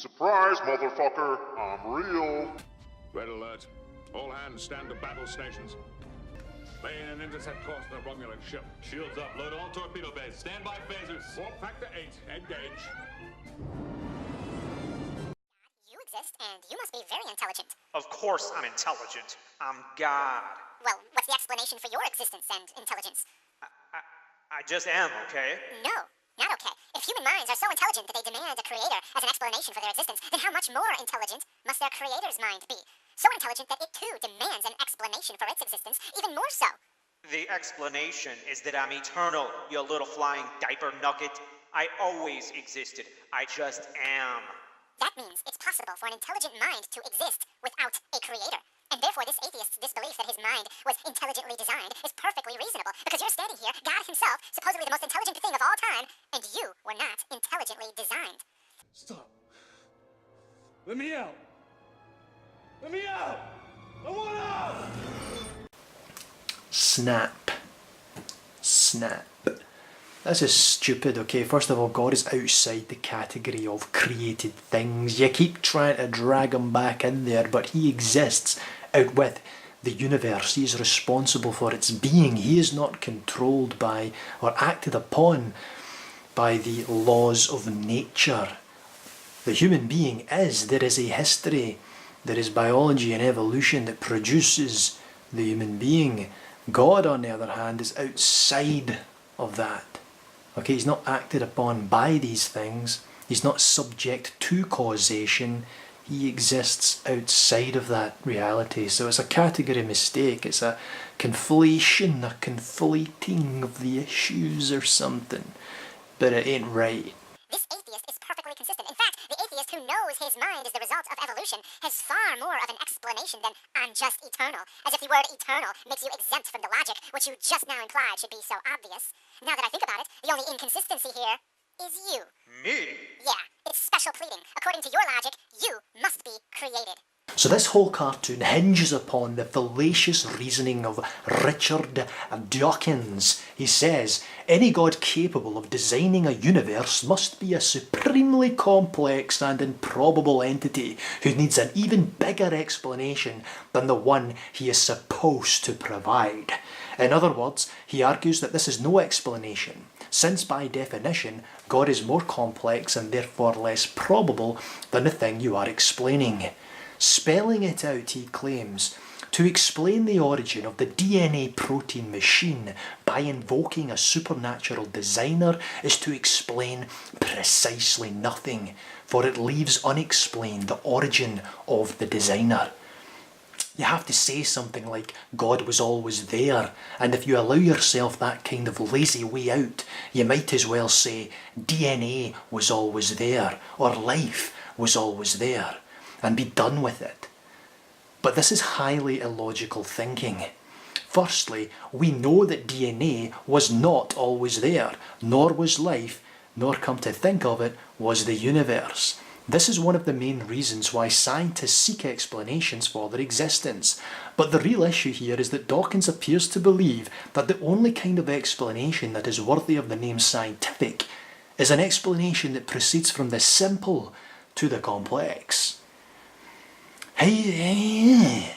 Surprise, motherfucker, I'm real. Red alert. All hands stand to battle stations. Lay in an intercept course to the Romulan ship. Shields up, load all torpedo bays. Stand by phasers. Warp factor 8, engage. You exist, and you must be very intelligent. Of course I'm intelligent. I'm God. Well, what's the explanation for your existence and intelligence? I just am, okay? No, not okay. If human minds are so intelligent that they demand a creator as an explanation for their existence, then how much more intelligent must their creator's mind be? So intelligent that it too demands an explanation for its existence, even more so. The explanation is that I'm eternal, you little flying diaper nugget. I always existed. I just am. That means it's possible for an intelligent mind to exist without a creator. And therefore this atheist's disbelief that his mind was intelligently designed is perfectly reasonable, because you're standing here, God himself, supposedly the most intelligent thing of all time, and you were not intelligently designed. Stop. Let me out. Let me out! I want out! Snap. Snap. This is stupid, okay? First of all, God is outside the category of created things. You keep trying to drag him back in there, but he exists out with the universe. He is responsible for its being. He is not controlled by or acted upon by the laws of nature. The human being is. There is a history. There is biology and evolution that produces the human being. God, on the other hand, is outside of that. Okay, he's not acted upon by these things. He's not subject to causation. He exists outside of that reality. So it's a category mistake. It's a conflation, a conflating of the issues or something. But it ain't right. This atheist is perfectly consistent. In fact, the atheist who knows his mind is the result of evolution has far more of an explanation than "I'm just eternal," as if the word eternal makes you exempt from the logic, which you just now implied should be so obvious. Now that I think about it, the only inconsistency here is you. Me? Yeah, it's special pleading. According to your logic, you must be created. So this whole cartoon hinges upon the fallacious reasoning of Richard Dawkins. He says, any God capable of designing a universe must be a supremely complex and improbable entity who needs an even bigger explanation than the one he is supposed to provide. In other words, he argues that this is no explanation, since by definition, God is more complex and therefore less probable than the thing you are explaining. Spelling it out, he claims, to explain the origin of the DNA protein machine by invoking a supernatural designer is to explain precisely nothing, for it leaves unexplained the origin of the designer. You have to say something like, God was always there, and if you allow yourself that kind of lazy way out, you might as well say, DNA was always there, or life was always there, and be done with it. But this is highly illogical thinking. Firstly, we know that DNA was not always there, nor was life, nor, come to think of it, was the universe. This is one of the main reasons why scientists seek explanations for their existence. But the real issue here is that Dawkins appears to believe that the only kind of explanation that is worthy of the name scientific is an explanation that proceeds from the simple to the complex. His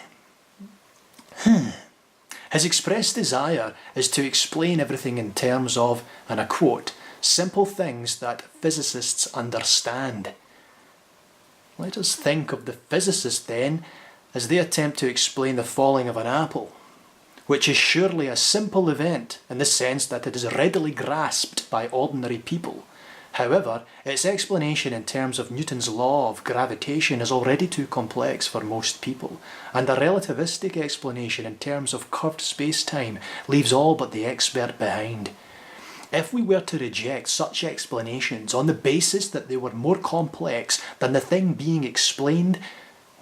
expressed desire is to explain everything in terms of, and I quote, simple things that physicists understand. Let us think of the physicists then as they attempt to explain the falling of an apple, which is surely a simple event in the sense that it is readily grasped by ordinary people. However, its explanation in terms of Newton's law of gravitation is already too complex for most people, and a relativistic explanation in terms of curved space-time leaves all but the expert behind. If we were to reject such explanations on the basis that they were more complex than the thing being explained,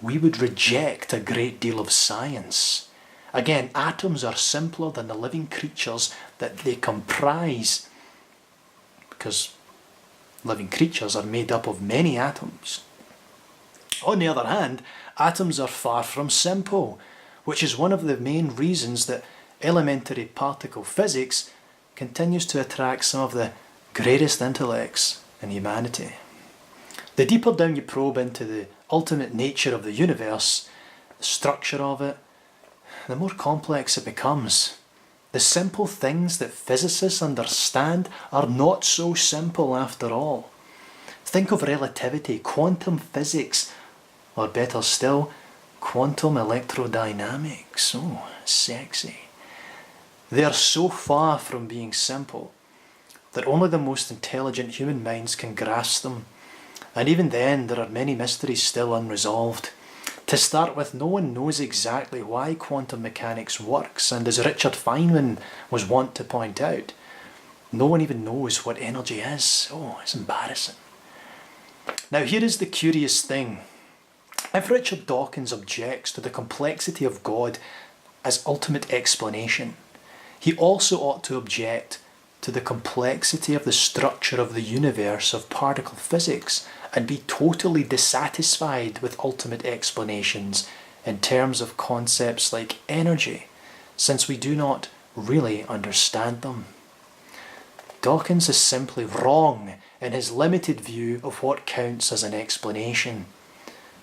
we would reject a great deal of science. Again, atoms are simpler than the living creatures that they comprise, because living creatures are made up of many atoms. On the other hand, atoms are far from simple, which is one of the main reasons that elementary particle physics continues to attract some of the greatest intellects in humanity. The deeper down you probe into the ultimate nature of the universe, the structure of it, the more complex it becomes. The simple things that physicists understand are not so simple after all. Think of relativity, quantum physics, or better still, quantum electrodynamics. Oh, sexy. They are so far from being simple that only the most intelligent human minds can grasp them. And even then, there are many mysteries still unresolved. To start with, no one knows exactly why quantum mechanics works, and as Richard Feynman was wont to point out, no one even knows what energy is. Oh, it's embarrassing. Now here is the curious thing. If Richard Dawkins objects to the complexity of God as ultimate explanation, he also ought to object to the complexity of the structure of the universe of particle physics and be totally dissatisfied with ultimate explanations in terms of concepts like energy, since we do not really understand them. Dawkins is simply wrong in his limited view of what counts as an explanation.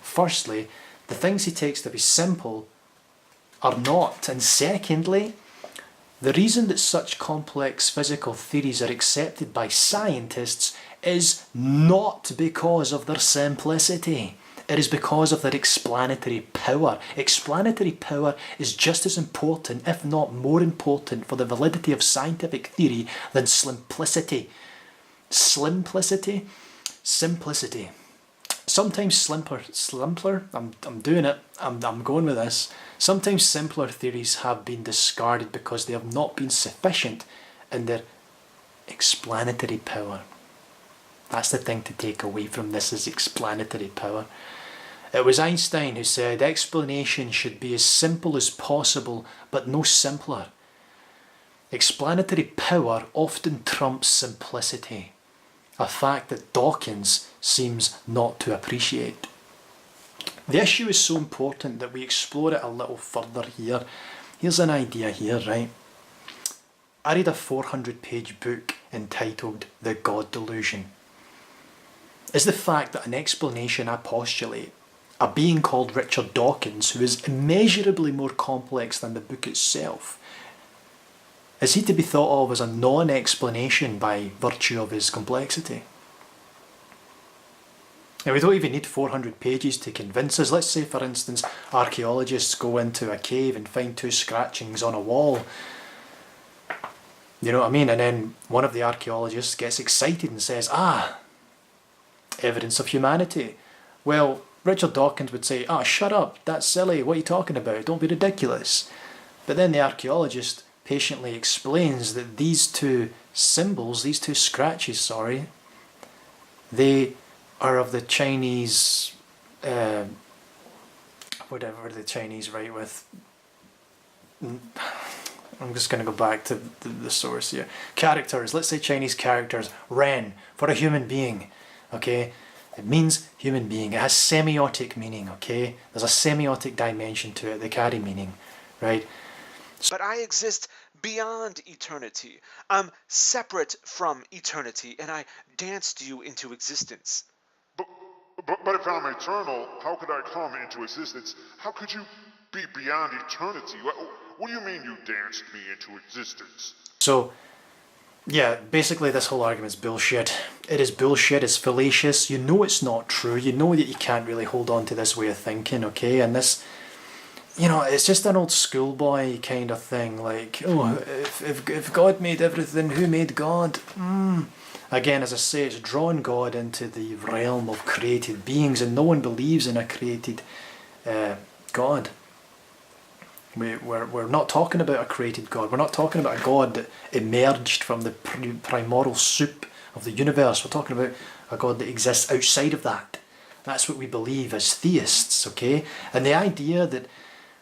Firstly, the things he takes to be simple are not, and secondly, the reason that such complex physical theories are accepted by scientists is not because of their simplicity. It is because of their explanatory power. Explanatory power is just as important, if not more important, for the validity of scientific theory than simplicity. Simplicity? Sometimes simpler, I'm doing it, I'm going with this. Sometimes simpler theories have been discarded because they have not been sufficient in their explanatory power. That's the thing to take away from this, is explanatory power. It was Einstein who said explanation should be as simple as possible, but no simpler. Explanatory power often trumps simplicity, a fact that Dawkins seems not to appreciate. The issue is so important that we explore it a little further here. Here's an idea here, right? I read a 400-page book entitled The God Delusion. Is the fact that an explanation I postulate, a being called Richard Dawkins, who is immeasurably more complex than the book itself, is he to be thought of as a non-explanation by virtue of his complexity? And we don't even need 400 pages to convince us. Let's say, for instance, archaeologists go into a cave and find 2 scratchings on a wall. You know what I mean? And then one of the archaeologists gets excited and says, evidence of humanity. Well, Richard Dawkins would say, shut up, that's silly, what are you talking about? Don't be ridiculous. But then the archaeologist patiently explains that these 2 symbols, these 2 scratches, they are of the Chinese, whatever the Chinese write with. I'm just going to go back to the source here. Characters, let's say Chinese characters, Ren, for a human being, okay? It means human being. It has semiotic meaning, okay? There's a semiotic dimension to it. They carry meaning, right? But I exist beyond eternity. I'm separate from eternity, and I danced you into existence. But if I'm eternal, how could I come into existence? How could you be beyond eternity? What do you mean you danced me into existence? So, yeah, basically this whole argument is bullshit. It is bullshit, it's fallacious, you know it's not true, you know that you can't really hold on to this way of thinking, okay? And this, you know, it's just an old schoolboy kind of thing, like, if God made everything, who made God? Again, as I say, it's drawn God into the realm of created beings, and no one believes in a created God. We're not talking about a created God. We're not talking about a God that emerged from the primordial soup of the universe. We're talking about a God that exists outside of that. That's what we believe as theists, okay? And the idea that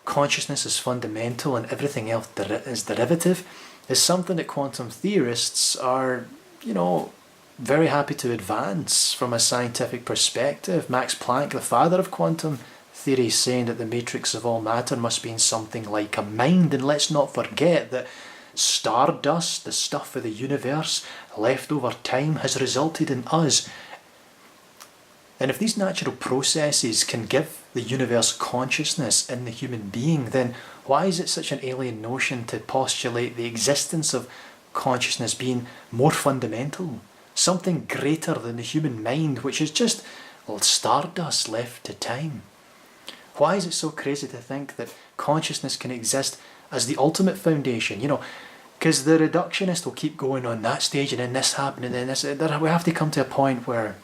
consciousness is fundamental and everything else is derivative is something that quantum theorists are, you know, very happy to advance from a scientific perspective. Max Planck, the father of quantum theory, saying that the matrix of all matter must be in something like a mind. And let's not forget that stardust, the stuff of the universe, left over time, has resulted in us And if these natural processes can give the universe consciousness in the human being, then why is it such an alien notion to postulate the existence of consciousness being more fundamental? Something greater than the human mind, which is just, well, stardust left to time. Why is it so crazy to think that consciousness can exist as the ultimate foundation? You know, because the reductionist will keep going on that stage and then this happened and then this. We have to come to a point where,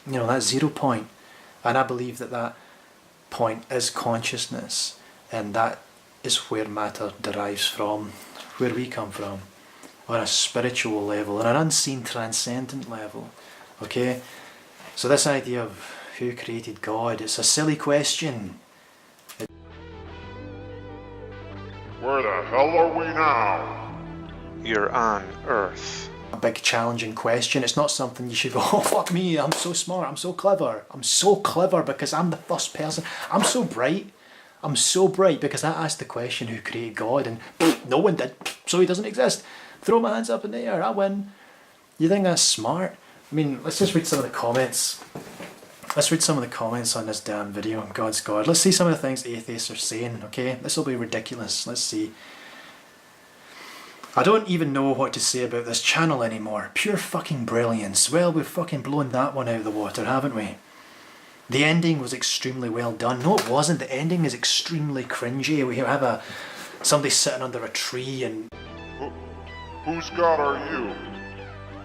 you know, that 0 point. And I believe that that point is consciousness. And that is where matter derives from, where we come from. On a spiritual level, on an unseen transcendent level. Okay? So this idea of who created God, it's a silly question. Where the hell are we now? You're on Earth. A big challenging question. It's not something you should go, oh fuck me, I'm so smart, I'm so clever. I'm so clever because I'm the first person. I'm so bright. I'm so bright because I asked the question who created God and no one did, so he doesn't exist. Throw my hands up in the air, I win. You think that's smart? I mean, let's just read some of the comments. Let's read some of the comments on this damn video. God's God. Let's see some of the things atheists are saying, okay? This will be ridiculous. Let's see. I don't even know what to say about this channel anymore. Pure fucking brilliance. Well, we've fucking blown that one out of the water, haven't we? The ending was extremely well done. No, it wasn't. The ending is extremely cringy. We have somebody sitting under a tree and... Whose God are you?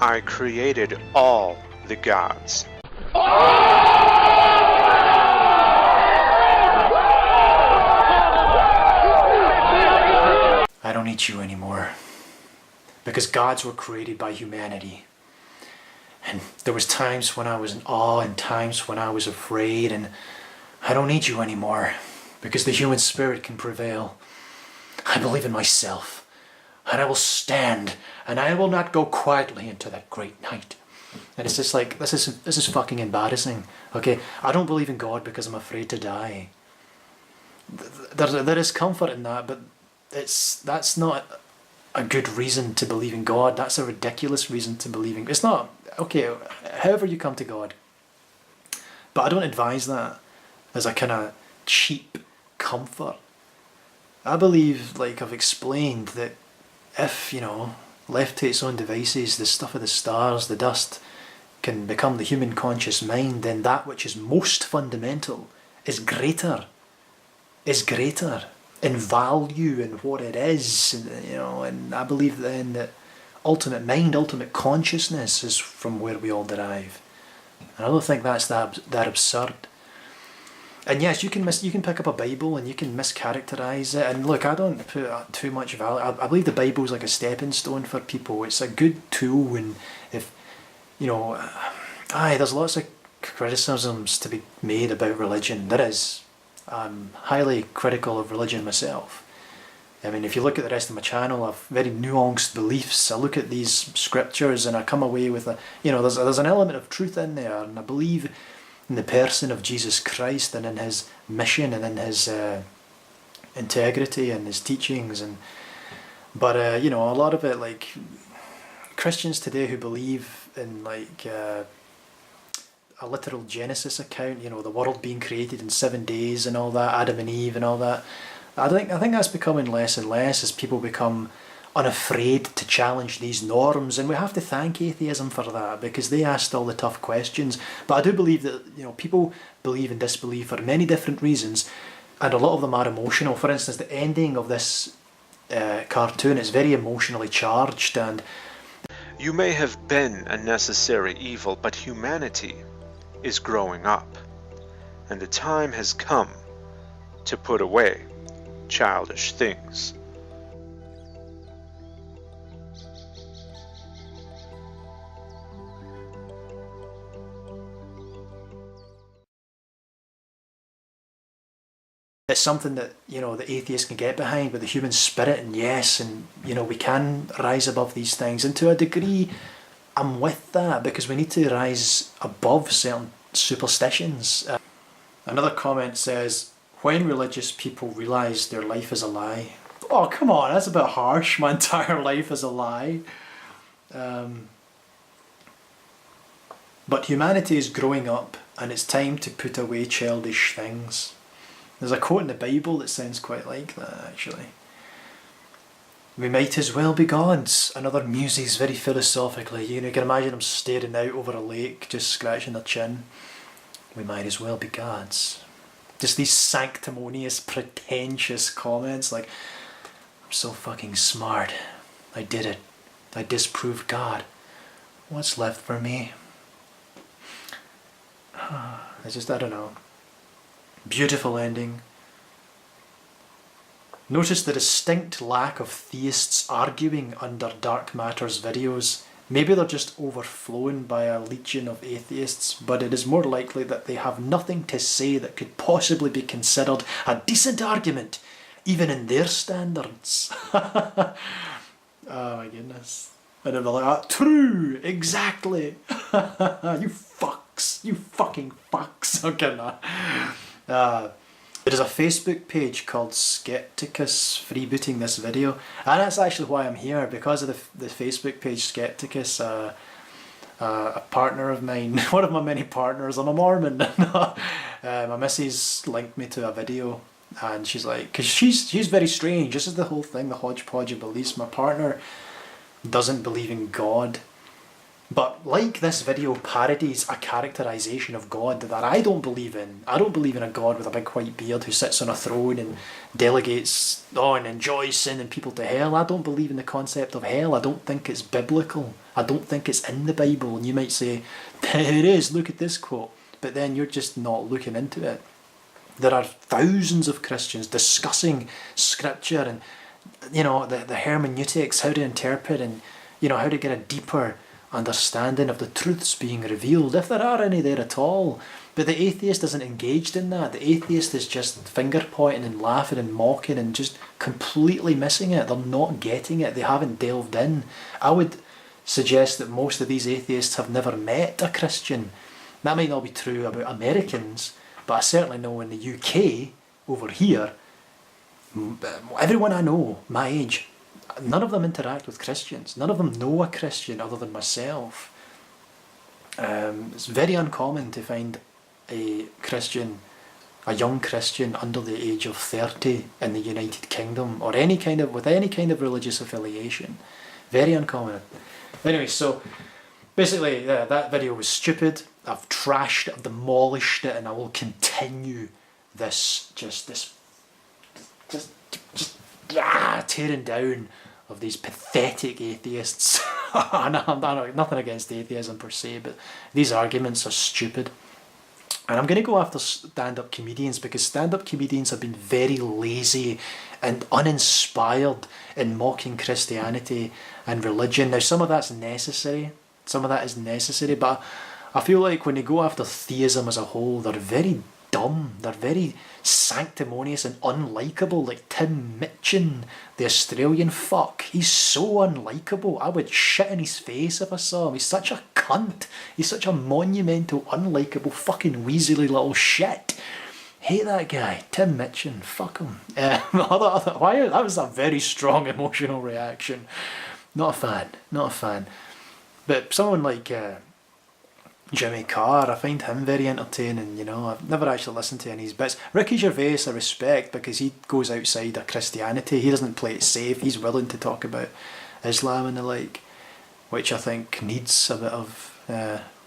I created all the gods. I don't need you anymore. Because gods were created by humanity. And there was times when I was in awe and times when I was afraid, and I don't need you anymore. Because the human spirit can prevail. I believe in myself. And I will stand, and I will not go quietly into that great night. And it's just like, this is fucking embarrassing. Okay, I don't believe in God because I'm afraid to die. There is comfort in that, but that's not a good reason to believe in God. That's a ridiculous reason to believe in. It's not, okay, however you come to God. But I don't advise that as a kind of cheap comfort. I believe, like I've explained, that if, you know, left to its own devices, the stuff of the stars, the dust, can become the human conscious mind, then that which is most fundamental is greater in value and what it is, and, you know, and I believe then that ultimate mind, ultimate consciousness is from where we all derive. And I don't think that's that absurd. And yes, you can pick up a Bible and you can mischaracterize it. And look, I don't put too much value. I believe the Bible's like a stepping stone for people. It's a good tool, and if, you know, there's lots of criticisms to be made about religion. There is. I'm highly critical of religion myself. I mean, if you look at the rest of my channel, I've very nuanced beliefs. I look at these scriptures and I come away with there's an element of truth in there, and I believe in the person of Jesus Christ and in his mission and in his integrity and his teachings. But you know, a lot of it, like Christians today who believe in like a literal Genesis account, you know, the world being created in 7 days and all that, Adam and Eve and all that. I think that's becoming less and less as people become unafraid to challenge these norms, and we have to thank atheism for that, because they asked all the tough questions. But I do believe that, you know, people believe and disbelieve for many different reasons, and a lot of them are emotional. For instance, the ending of this cartoon is very emotionally charged, and You may have been a necessary evil, but humanity is growing up, and the time has come to put away childish things. it's something that, you know, the atheist can get behind with the human spirit, and yes, and, you know, we can rise above these things, and to a degree I'm with that, because we need to rise above certain superstitions. Another comment says, when religious people realise their life is a lie. Oh, come on, that's a bit harsh. My entire life is a lie. But humanity is growing up and it's time to put away childish things. There's a quote in the Bible that sounds quite like that, actually. We might as well be gods. Another muses very philosophically. You can imagine them staring out over a lake, just scratching their chin. We might as well be gods. Just these sanctimonious, pretentious comments like, I'm so fucking smart. I did it. I disproved God. What's left for me? I don't know. Beautiful ending. Notice the distinct lack of theists arguing under Dark Matter's videos. Maybe they're just overflowing by a legion of atheists, but it is more likely that they have nothing to say that could possibly be considered a decent argument, even in their standards. Oh my goodness. And they're like, true, exactly. You fucks, you fucking fucks. Okay, nah. There is a Facebook page called Skepticus freebooting this video, and that's actually why I'm here, because of the Facebook page Skepticus. A partner of mine, one of my many partners, I'm a Mormon. My missus linked me to a video, and she's like, because she's very strange. This is the whole thing, the hodgepodge of beliefs. My partner doesn't believe in God, but like this video parodies a characterization of God that I don't believe in. I don't believe in a God with a big white beard who sits on a throne and delegates and enjoys sending people to hell. I don't believe in the concept of hell. I don't think it's biblical. I don't think it's in the Bible. And you might say, it is, look at this quote. But then you're just not looking into it. There are thousands of Christians discussing scripture and, the hermeneutics, how to interpret and, how to get a deeper understanding of the truths being revealed, if there are any there at all. But the atheist isn't engaged in that. The atheist is just finger pointing and laughing and mocking and just completely missing it. They're not getting it. They haven't delved in. I would suggest that most of these atheists have never met a Christian. That might not be true about Americans, but I certainly know in the UK, over here, everyone I know, my age, none of them interact with Christians. None of them know a Christian other than myself. It's very uncommon to find a young Christian under the age of 30 in the United Kingdom, or with any kind of religious affiliation. Very uncommon. Anyway, so basically that video was stupid. I've trashed it, I've demolished it, and I will continue this tearing down of these pathetic atheists. Nothing against atheism per se, but these arguments are stupid. And I'm going to go after stand-up comedians, because stand-up comedians have been very lazy and uninspired in mocking Christianity and religion. Now, some of that's necessary. Some of that is necessary, but I feel like when they go after theism as a whole, they're very dumb. They're very sanctimonious and unlikable, like Tim Mitchin, the Australian fuck. He's so unlikable. I would shit in his face if I saw him. He's such a cunt. He's such a monumental, unlikable, fucking weaselly little shit. Hate that guy, Tim Mitchin. Fuck him. That was a very strong emotional reaction. Not a fan. But someone like Jimmy Carr, I find him very entertaining, I've never actually listened to any of his bits. Ricky Gervais I respect, because he goes outside of Christianity. He doesn't play it safe. He's willing to talk about Islam and the like, which I think needs a bit of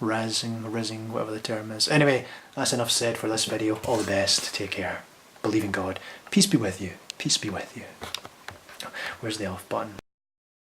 razzing, whatever the term is. Anyway, that's enough said for this video. All the best. Take care. Believe in God. Peace be with you. Peace be with you. Where's the off button?